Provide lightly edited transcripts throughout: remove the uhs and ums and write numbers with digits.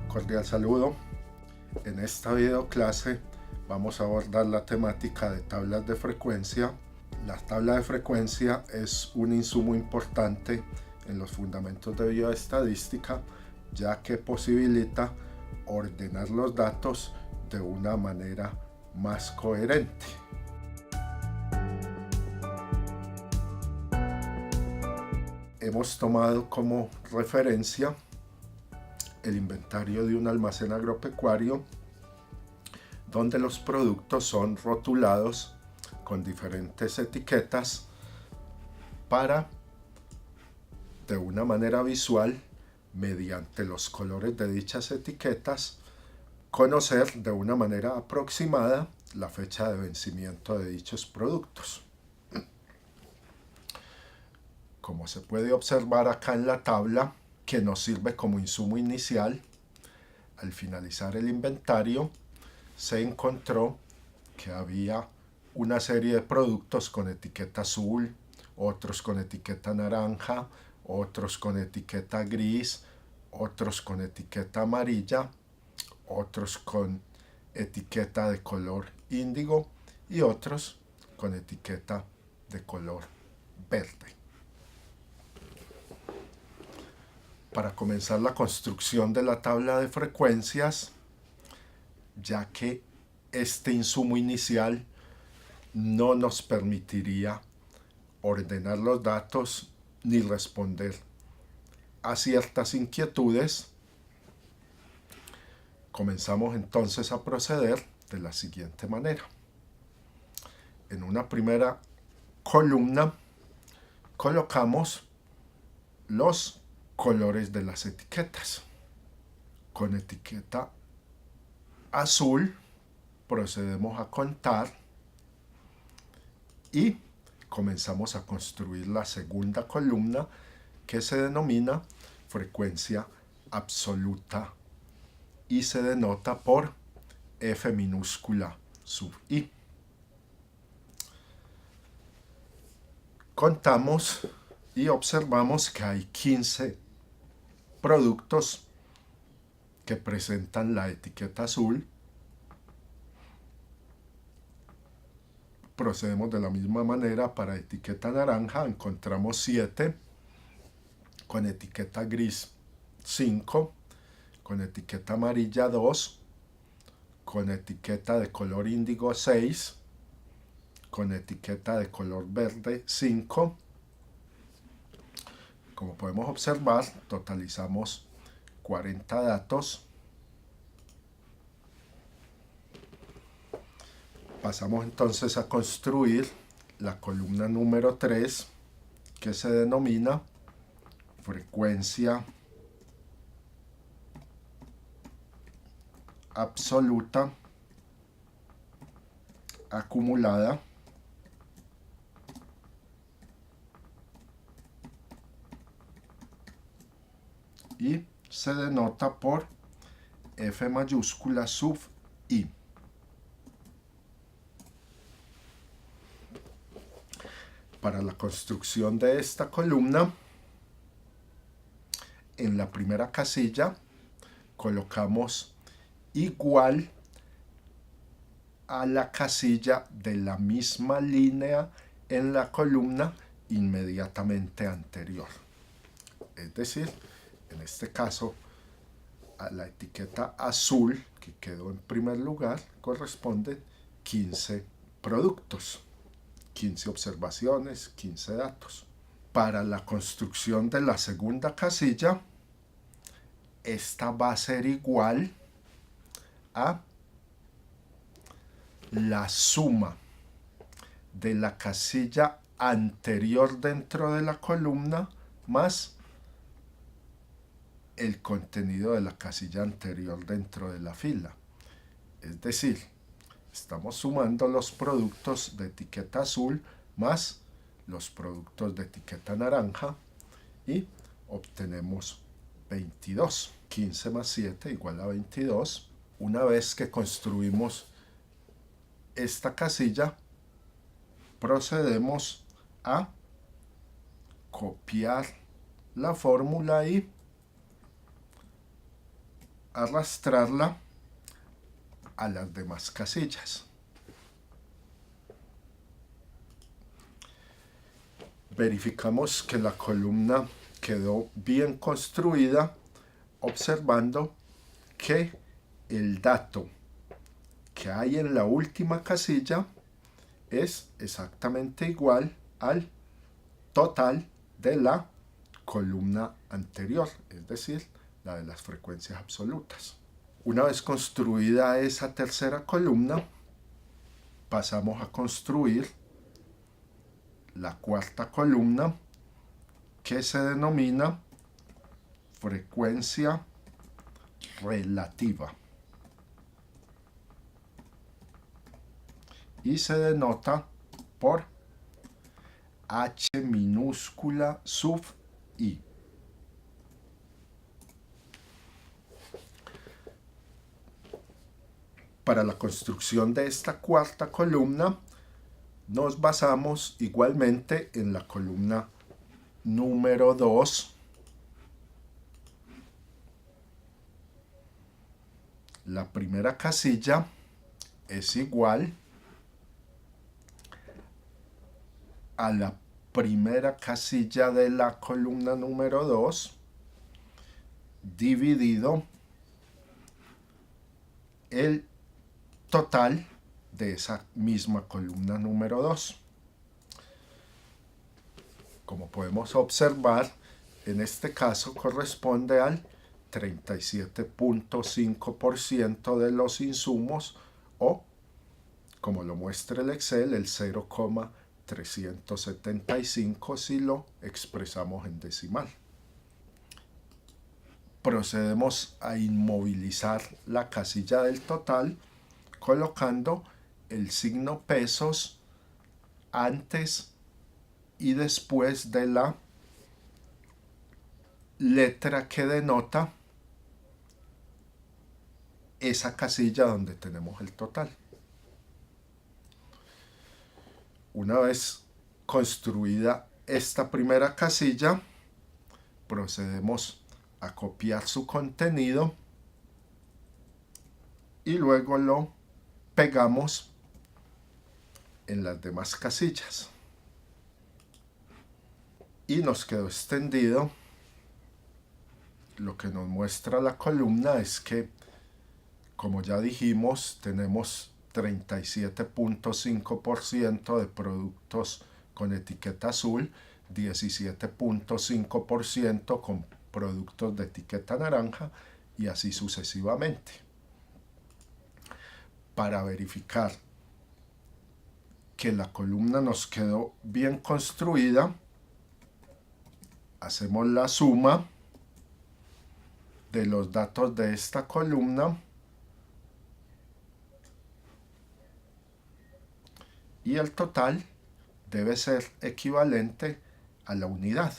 Cordial saludo. En esta video clase vamos a abordar la temática de tablas de frecuencia. La tabla de frecuencia es un insumo importante en los fundamentos de bioestadística, ya que posibilita ordenar los datos de una manera más coherente. Hemos tomado como referencia el inventario de un almacén agropecuario donde los productos son rotulados con diferentes etiquetas para, de una manera visual, mediante los colores de dichas etiquetas, conocer de una manera aproximada la fecha de vencimiento de dichos productos. Como se puede observar acá en la tabla, que nos sirve como insumo inicial, al finalizar el inventario se encontró que había una serie de productos con etiqueta azul, otros con etiqueta naranja, otros con etiqueta gris, otros con etiqueta amarilla, otros con etiqueta de color índigo y otros con etiqueta de color verde. Para comenzar la construcción de la tabla de frecuencias, ya que este insumo inicial no nos permitiría ordenar los datos ni responder a ciertas inquietudes, comenzamos entonces a proceder de la siguiente manera. En una primera columna colocamos los colores de las etiquetas. Con etiqueta azul procedemos a contar y comenzamos a construir la segunda columna, que se denomina frecuencia absoluta y se denota por F minúscula sub I. Contamos y observamos que hay 15 productos que presentan la etiqueta azul. Procedemos de la misma manera para etiqueta naranja, encontramos 7, con etiqueta gris 5, con etiqueta amarilla 2, con etiqueta de color índigo 6, con etiqueta de color verde 5. Como podemos observar, totalizamos 40 datos. Pasamos entonces a construir la columna número 3, que se denomina frecuencia absoluta acumulada y se denota por F mayúscula sub I. Para la construcción de esta columna, en la primera casilla colocamos igual a la casilla de la misma línea en la columna inmediatamente anterior. Es decir, en este caso, a la etiqueta azul, que quedó en primer lugar, corresponden 15 productos, 15 observaciones, 15 datos. Para la construcción de la segunda casilla, esta va a ser igual a la suma de la casilla anterior dentro de la columna más el contenido de la casilla anterior dentro de la fila. Es decir, estamos sumando los productos de etiqueta azul más los productos de etiqueta naranja y obtenemos 22. 15 más 7 igual a 22. Una vez que construimos esta casilla, procedemos a copiar la fórmula y arrastrarla a las demás casillas. Verificamos que la columna quedó bien construida observando que el dato que hay en la última casilla es exactamente igual al total de la columna anterior, es decir, la de las frecuencias absolutas. Una vez construida esa tercera columna, pasamos a construir la cuarta columna, que se denomina frecuencia relativa y se denota por H minúscula sub I. Para la construcción de esta cuarta columna nos basamos igualmente en la columna número 2, la primera casilla es igual a la primera casilla de la columna número 2 dividido el total de esa misma columna número 2. Como podemos observar, en este caso corresponde al 37.5% de los insumos, o, como lo muestra el Excel, el 0,375 si lo expresamos en decimal. Procedemos a inmovilizar la casilla del total colocando el signo pesos antes y después de la letra que denota esa casilla donde tenemos el total. Una vez construida esta primera casilla, procedemos a copiar su contenido y luego lo pegamos en las demás casillas. Y nos quedó extendido. Lo que nos muestra la columna es que, como ya dijimos, tenemos 37.5% de productos con etiqueta azul, 17.5% con productos de etiqueta naranja y así sucesivamente. Para verificar que la columna nos quedó bien construida, hacemos la suma de los datos de esta columna y el total debe ser equivalente a la unidad,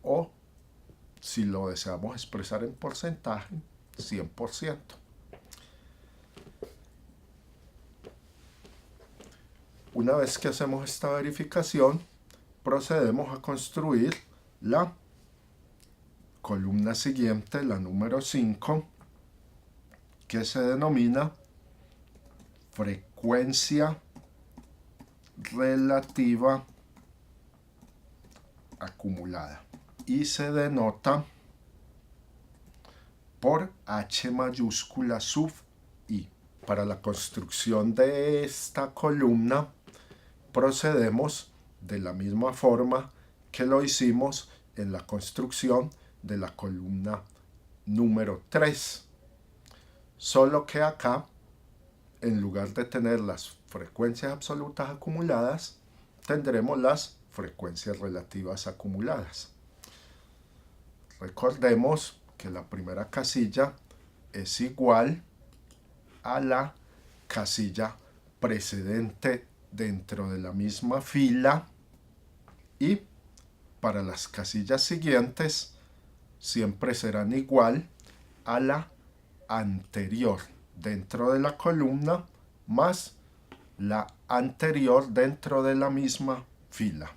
o si lo deseamos expresar en porcentaje, 100%. Una vez que hacemos esta verificación, procedemos a construir la columna siguiente, la número 5, que se denomina frecuencia relativa acumulada y se denota por H mayúscula sub I. Para la construcción de esta columna procedemos de la misma forma que lo hicimos en la construcción de la columna número 3, solo que acá, en lugar de tener las frecuencias absolutas acumuladas, tendremos las frecuencias relativas acumuladas. Recordemos que la primera casilla es igual a la casilla precedente dentro de la misma fila, y para las casillas siguientes siempre serán igual a la anterior dentro de la columna más la anterior dentro de la misma fila.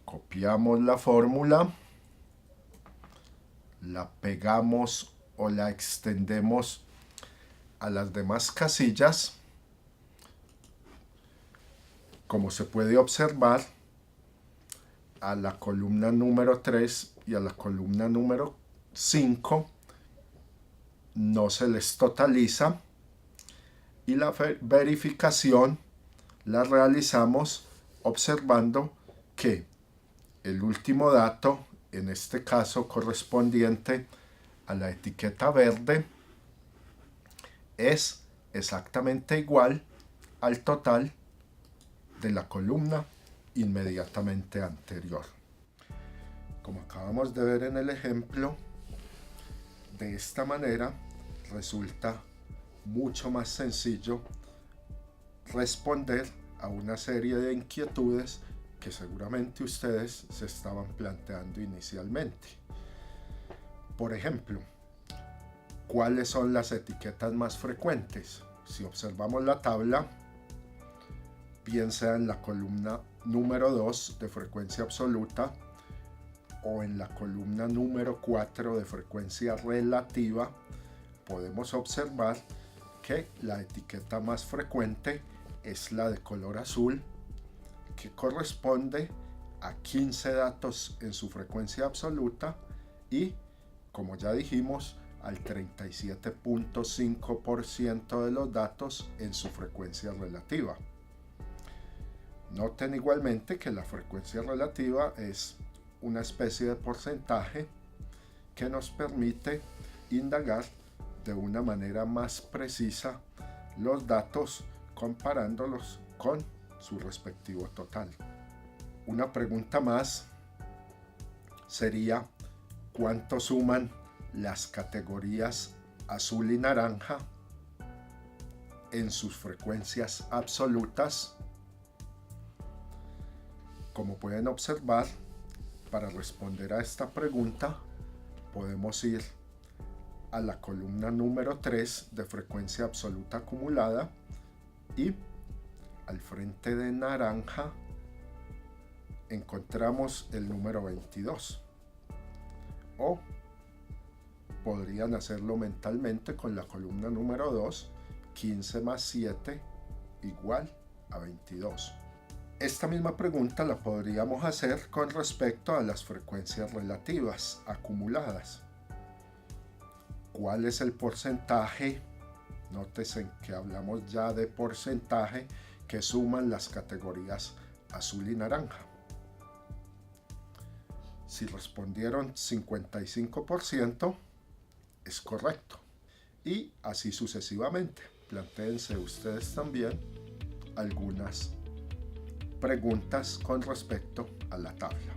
Copiamos la fórmula, la pegamos o la extendemos a las demás casillas, como se puede observar, a la columna número 3 y a la columna número 5 no se les totaliza, y la verificación la realizamos observando que el último dato, en este caso correspondiente a la etiqueta verde, es exactamente igual al total de la columna inmediatamente anterior. Como acabamos de ver en el ejemplo, de esta manera resulta mucho más sencillo responder a una serie de inquietudes que seguramente ustedes se estaban planteando inicialmente. Por ejemplo, ¿cuáles son las etiquetas más frecuentes? Si observamos la tabla, bien sea en la columna número 2 de frecuencia absoluta o en la columna número 4 de frecuencia relativa, podemos observar que la etiqueta más frecuente es la de color azul, que corresponde a 15 datos en su frecuencia absoluta y, como ya dijimos, al 37.5% de los datos en su frecuencia relativa. Noten igualmente que la frecuencia relativa es una especie de porcentaje que nos permite indagar de una manera más precisa los datos comparándolos con su respectivo total. Una pregunta más sería: ¿cuánto suman las categorías azul y naranja en sus frecuencias absolutas? Como pueden observar, para responder a esta pregunta podemos ir a la columna número 3 de frecuencia absoluta acumulada y al frente de naranja encontramos el número 22. O podrían hacerlo mentalmente con la columna número 2, 15 más 7 igual a 22. Esta misma pregunta la podríamos hacer con respecto a las frecuencias relativas acumuladas. ¿Cuál es el porcentaje? Nótese que hablamos ya de porcentaje que suman las categorías azul y naranja. Si respondieron 55%, es correcto. Y así sucesivamente. Plantéense ustedes también algunas preguntas con respecto a la tabla.